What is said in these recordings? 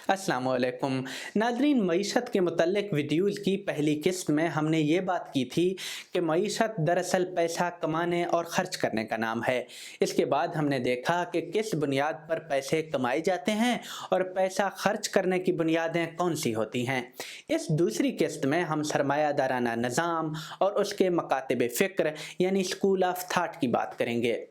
السلام علیکم ناظرین، معیشت کے متعلق ویڈیوز کی پہلی قسط میں ہم نے یہ بات کی تھی کہ معیشت دراصل پیسہ کمانے اور خرچ کرنے کا نام ہے۔ اس کے بعد ہم نے دیکھا کہ کس بنیاد پر پیسے کمائے جاتے ہیں اور پیسہ خرچ کرنے کی بنیادیں کون سی ہوتی ہیں۔ اس دوسری قسط میں ہم سرمایہ دارانہ نظام اور اس کے مکاتب فکر یعنی اسکول آف تھاٹ کی بات کریں گے۔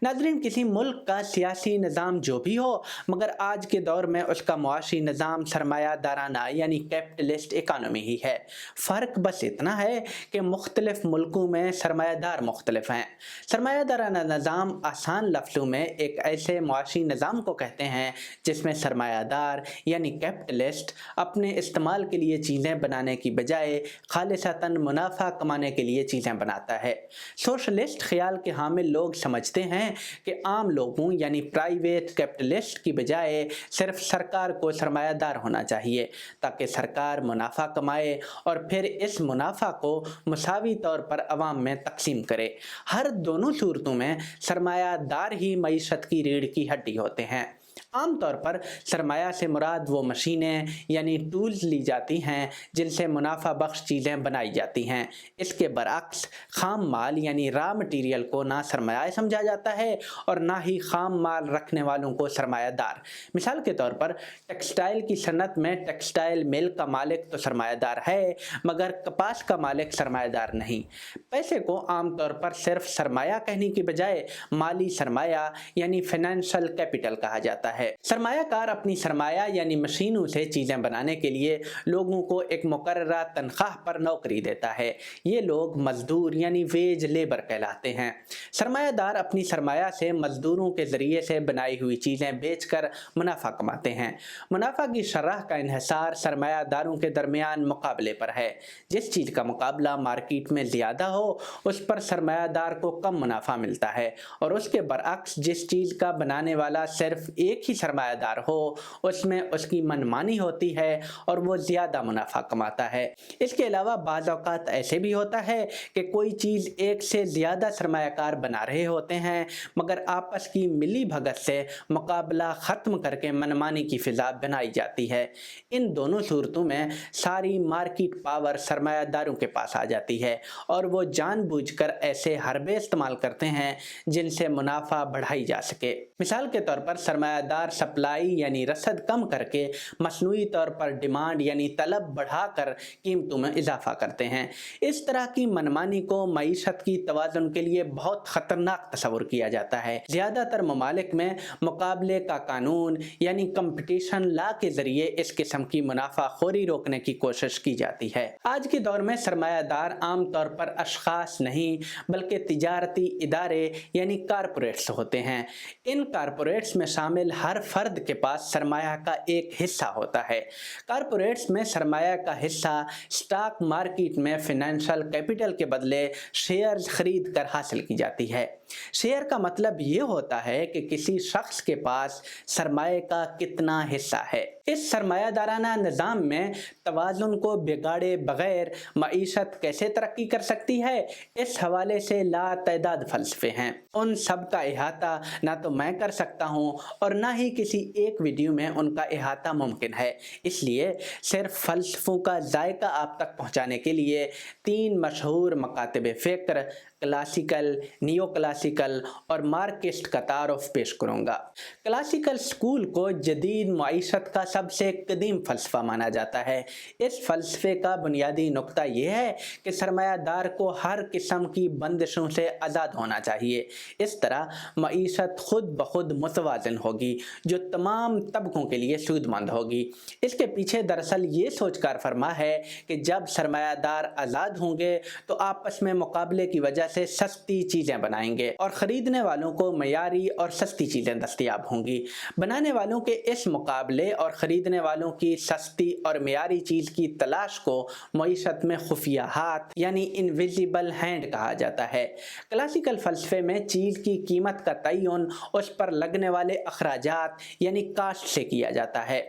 ناظرین، کسی ملک کا سیاسی نظام جو بھی ہو، مگر آج کے دور میں اس کا معاشی نظام سرمایہ دارانہ یعنی کیپٹلسٹ اکانومی ہی ہے۔ فرق بس اتنا ہے کہ مختلف ملکوں میں سرمایہ دار مختلف ہیں۔ سرمایہ دارانہ نظام آسان لفظوں میں ایک ایسے معاشی نظام کو کہتے ہیں جس میں سرمایہ دار یعنی کیپٹلسٹ اپنے استعمال کے لیے چیزیں بنانے کی بجائے خالصتاً منافع کمانے کے لیے چیزیں بناتا ہے۔ سوشلسٹ خیال کے حامل لوگ سمجھتے ہیں کہ عام لوگوں یعنی پرائیویٹ کیپٹلسٹ کی بجائے صرف سرکار کو سرمایہ دار ہونا چاہیے تاکہ سرکار منافع کمائے اور پھر اس منافع کو مساوی طور پر عوام میں تقسیم کرے۔ ہر دونوں صورتوں میں سرمایہ دار ہی معیشت کی ریڑھ کی ہڈی ہوتے ہیں۔ عام طور پر سرمایہ سے مراد وہ مشینیں یعنی ٹولز لی جاتی ہیں جن سے منافع بخش چیزیں بنائی جاتی ہیں۔ اس کے برعکس خام مال یعنی را مٹیریل کو نہ سرمایہ سمجھا جاتا ہے اور نہ ہی خام مال رکھنے والوں کو سرمایہ دار۔ مثال کے طور پر ٹیکسٹائل کی صنعت میں ٹیکسٹائل مل کا مالک تو سرمایہ دار ہے مگر کپاس کا مالک سرمایہ دار نہیں۔ پیسے کو عام طور پر صرف سرمایہ کہنے کی بجائے مالی سرمایہ یعنی فائنینشل کیپٹل کہا جاتا ہے۔ سرمایہ کار اپنی سرمایہ یعنی مشینوں سے چیزیں بنانے کے لیے لوگوں کو ایک مقررہ تنخواہ پر نوکری دیتا ہے۔ یہ لوگ مزدور یعنی ویج لیبر کہلاتے ہیں۔ سرمایہ دار اپنی سرمایہ سے مزدوروں کے ذریعے سے بنائی ہوئی چیزیں بیچ کر منافع کماتے ہیں۔ منافع کی شرح کا انحصار سرمایہ داروں کے درمیان مقابلے پر ہے۔ جس چیز کا مقابلہ مارکیٹ میں زیادہ ہو اس پر سرمایہ دار کو کم منافع ملتا ہے اور اس کے برعکس جس چیز کا بنانے والا صرف ایک ہی سرمایہ دار ہو اس میں اس کی منمانی ہوتی ہے اور وہ زیادہ منافع کماتا ہے۔ اس کے علاوہ بعض اوقات ایسے بھی ہوتا ہے کہ کوئی چیز ایک سے زیادہ سرمایہ کار بنا رہے ہوتے ہیں مگر آپس کی ملی بھگت سے مقابلہ ختم کر کے منمانی کی فضا بنائی جاتی ہے۔ ان دونوں صورتوں میں ساری مارکیٹ پاور سرمایہ داروں کے پاس آ جاتی ہے اور وہ جان بوجھ کر ایسے حربے استعمال کرتے ہیں جن سے منافع بڑھائی جا سکے۔ مثال کے طور پر سرمایہ دار سپلائی یعنی رسد کم کر کے مصنوعی طور پر ڈیمانڈ یعنی طلب بڑھا کر قیمتوں میں اضافہ کرتے ہیں۔ اس طرح کی منمانی کو معیشت کی توازن کے لیے بہت خطرناک تصور کیا جاتا ہے۔ زیادہ تر ممالک میں مقابلے کا قانون یعنی کمپٹیشن لا کے ذریعے اس قسم کی منافع خوری روکنے کی کوشش کی جاتی ہے۔ آج کے دور میں سرمایہ دار عام طور پر اشخاص نہیں بلکہ تجارتی ادارے یعنی کارپوریٹس ہوتے ہیں۔ ان کارپوریٹس میں شامل ہر فرد کے پاس سرمایہ کا ایک حصہ ہوتا ہے۔ کارپوریٹس میں سرمایہ کا حصہ سٹاک مارکیٹ میں فائنینشل کیپٹل کے بدلے شیئرز خرید کر حاصل کی جاتی ہے۔ شیئر کا مطلب یہ ہوتا ہے کہ کسی شخص کے پاس سرمایہ کا کتنا حصہ ہے۔ اس سرمایہ دارانہ نظام میں توازن کو بگاڑے بغیر معیشت کیسے ترقی کر سکتی ہے، اس حوالے سے لا تعداد فلسفے ہیں۔ ان سب کا احاطہ نہ تو میں کر سکتا ہوں اور نہ ہی کسی ایک ویڈیو میں ان کا احاطہ ممکن ہے، اس لیے صرف فلسفوں کا ذائقہ آپ تک پہنچانے کے لیے 3 مشہور مکاتب فکر کلاسیکل، نیو کلاسیکل اور مارکسٹ کا تعارف پیش کروں گا۔ کلاسیکل سکول کو جدید معیشت کا سب سے قدیم فلسفہ مانا جاتا ہے۔ اس فلسفے کا بنیادی نقطہ یہ ہے کہ سرمایہ دار کو ہر قسم کی بندشوں سے آزاد ہونا چاہیے۔ اس طرح معیشت خود بخود متوازن ہوگی جو تمام طبقوں کے لیے سود مند ہوگی۔ اس کے پیچھے دراصل یہ سوچ کار فرما ہے کہ جب سرمایہ دار آزاد ہوں گے تو آپس میں مقابلے کی وجہ سے سستی چیزیں بنائیں گے اور خریدنے والوں کو معیاری اور سستی چیزیں دستیاب ہوں گی۔ بنانے والوں کے اس مقابلے اور خریدنے والوں کی سستی اور معیاری چیز کی تلاش کو معیشت میں خفیہ ہاتھ یعنی انویزیبل ہینڈ کہا جاتا ہے۔ کلاسیکل فلسفے میں چیز کی قیمت کا تعین اس پر لگنے والے اخراجات یعنی کاسٹ سے کیا جاتا ہے۔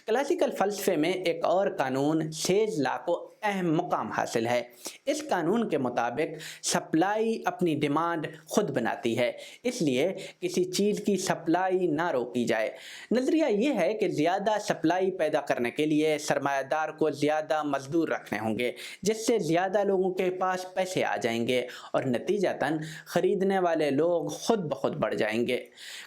کلاسیکل فلسفے میں ایک اور قانون سیز لا کو اہم مقام حاصل ہے۔ اس قانون کے مطابق سپلائی اپنی ڈیمانڈ خود بناتی ہے، اس لیے کسی چیز کی سپلائی نہ روکی جائے۔ نظریہ یہ ہے کہ زیادہ سپلائی پیدا کرنے کے لیے سرمایہ دار کو زیادہ مزدور رکھنے ہوں گے، جس سے زیادہ لوگوں کے پاس پیسے آ جائیں گے اور نتیجتاً خریدنے والے لوگ خود بخود بڑھ جائیں گے۔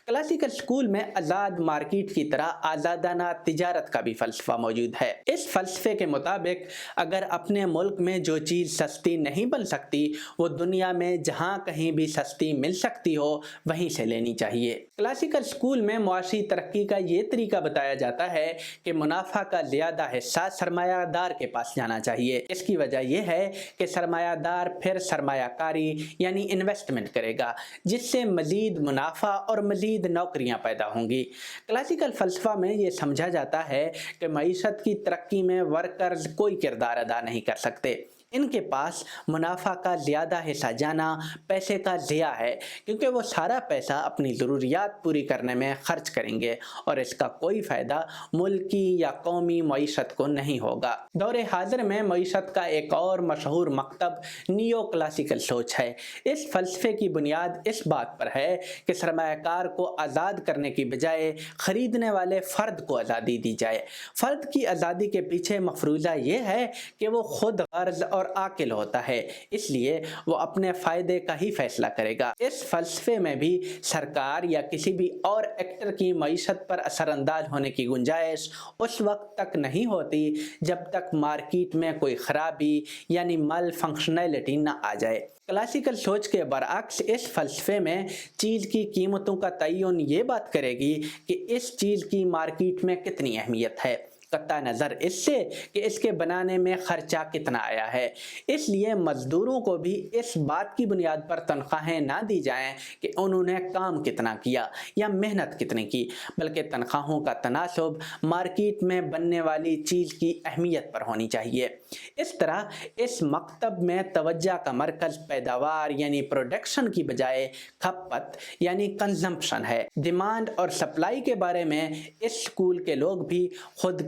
کلاسیکل سکول میں آزاد مارکیٹ کی طرح آزادانہ تجارت کا بھی فلسفہ موجود ہے۔ اس فلسفے کے مطابق اگر اپنے ملک میں جو چیز سستی نہیں بن سکتی وہ دنیا میں جہاں کہیں بھی سستی مل سکتی ہو وہیں سے لینی چاہیے۔ کلاسیکل سکول میں معاشی ترقی کا یہ طریقہ بتایا جاتا ہے کہ منافع کا زیادہ حصہ سرمایہ دار کے پاس جانا چاہیے۔ اس کی وجہ یہ ہے کہ سرمایہ دار پھر سرمایہ کاری یعنی انویسٹمنٹ کرے گا، جس سے مزید منافع اور مزید نوکریاں پیدا ہوں گی۔ کلاسیکل فلسفہ میں یہ سمجھا جاتا ہے کہ معیشت کی ترقی میں ورکرز کوئی کردار ادا نہیں کر سکتے، ان کے پاس منافع کا زیادہ حصہ جانا پیسے کا ضیاع ہے، کیونکہ وہ سارا پیسہ اپنی ضروریات پوری کرنے میں خرچ کریں گے اور اس کا کوئی فائدہ ملکی یا قومی معیشت کو نہیں ہوگا۔ دور حاضر میں معیشت کا ایک اور مشہور مکتب نیو کلاسیکل سوچ ہے۔ اس فلسفے کی بنیاد اس بات پر ہے کہ سرمایہ کار کو آزاد کرنے کی بجائے خریدنے والے فرد کو آزادی دی جائے۔ فرد کی آزادی کے پیچھے مفروضہ یہ ہے کہ وہ خود غرض اور عاقل ہوتا ہے، اس لیے وہ اپنے فائدے کا ہی فیصلہ کرے گا۔ اس فلسفے میں بھی سرکار یا کسی بھی اور ایکٹر کی معیشت پر اثر انداز ہونے کی گنجائش اس وقت تک نہیں ہوتی جب تک مارکیٹ میں کوئی خرابی یعنی مال فنکشنلٹی نہ آ جائے۔ کلاسیکل سوچ کے برعکس اس فلسفے میں چیز کی قیمتوں کا تعین یہ بات کرے گی کہ اس چیز کی مارکیٹ میں کتنی اہمیت ہے، قطع نظر اس سے کہ اس کے بنانے میں خرچہ کتنا آیا ہے۔ اس لیے مزدوروں کو بھی اس بات کی بنیاد پر تنخواہیں نہ دی جائیں کہ انہوں نے کام کتنا کیا یا محنت کتنی کی، بلکہ تنخواہوں کا تناسب مارکیٹ میں بننے والی چیز کی اہمیت پر ہونی چاہیے۔ اس طرح اس مکتب میں توجہ کا مرکز پیداوار یعنی پروڈکشن کی بجائے کھپت یعنی کنزمپشن ہے۔ ڈیمانڈ اور سپلائی کے بارے میں اس سکول کے لوگ بھی خود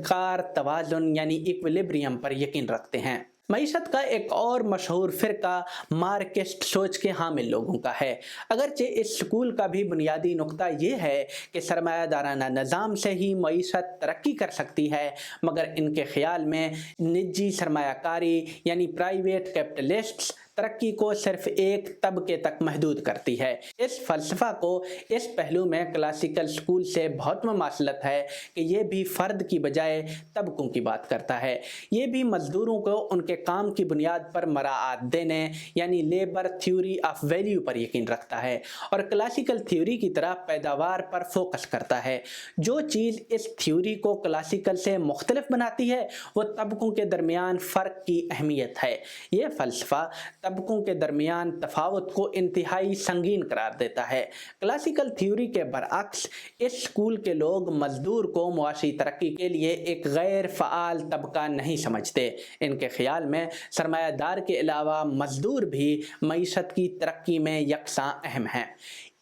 توازن یعنی ایکویلیبریم پر یقین رکھتے ہیں۔ معیشت کا ایک اور مشہور فرقہ مارکسٹ سوچ کے حامل لوگوں کا ہے۔ اگرچہ اس سکول کا بھی بنیادی نقطہ یہ ہے کہ سرمایہ دارانہ نظام سے ہی معیشت ترقی کر سکتی ہے، مگر ان کے خیال میں نجی سرمایہ کاری یعنی پرائیویٹ کیپٹلسٹس ترقی کو صرف ایک طبقے تک محدود کرتی ہے۔ اس فلسفہ کو اس پہلو میں کلاسیکل سکول سے بہت مماثلت ہے کہ یہ بھی فرد کی بجائے طبقوں کی بات کرتا ہے۔ یہ بھی مزدوروں کو ان کے کام کی بنیاد پر مراعات دینے یعنی لیبر تھیوری آف ویلیو پر یقین رکھتا ہے اور کلاسیکل تھیوری کی طرح پیداوار پر فوکس کرتا ہے۔ جو چیز اس تھیوری کو کلاسیکل سے مختلف بناتی ہے وہ طبقوں کے درمیان فرق کی اہمیت ہے۔ یہ فلسفہ طبقوں کے درمیان تفاوت کو انتہائی سنگین قرار دیتا ہے۔ کلاسیکل تھیوری کے برعکس اس سکول کے لوگ مزدور کو معاشی ترقی کے لیے ایک غیر فعال طبقہ نہیں سمجھتے۔ ان کے خیال میں سرمایہ دار کے علاوہ مزدور بھی معیشت کی ترقی میں یکساں اہم ہیں۔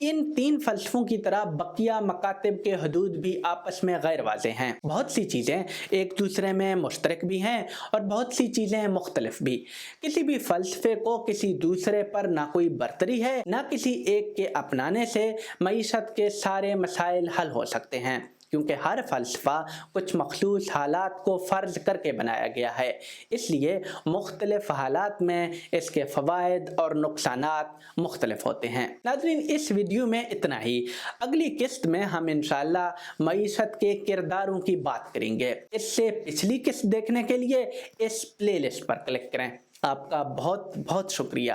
ان تین فلسفوں کی طرح بقیہ مکاتب کے حدود بھی آپس میں غیر واضح ہیں۔ بہت سی چیزیں ایک دوسرے میں مشترک بھی ہیں اور بہت سی چیزیں مختلف بھی۔ کسی بھی فلسفے کو کسی دوسرے پر نہ کوئی برتری ہے، نہ کسی ایک کے اپنانے سے معیشت کے سارے مسائل حل ہو سکتے ہیں، کیونکہ ہر فلسفہ کچھ مخصوص حالات کو فرض کر کے بنایا گیا ہے، اس لیے مختلف حالات میں اس کے فوائد اور نقصانات مختلف ہوتے ہیں۔ ناظرین، اس ویڈیو میں اتنا ہی۔ اگلی قسط میں ہم انشاءاللہ معیشت کے کرداروں کی بات کریں گے۔ اس سے پچھلی قسط دیکھنے کے لیے اس پلے لسٹ پر کلک کریں۔ آپ کا بہت بہت شکریہ۔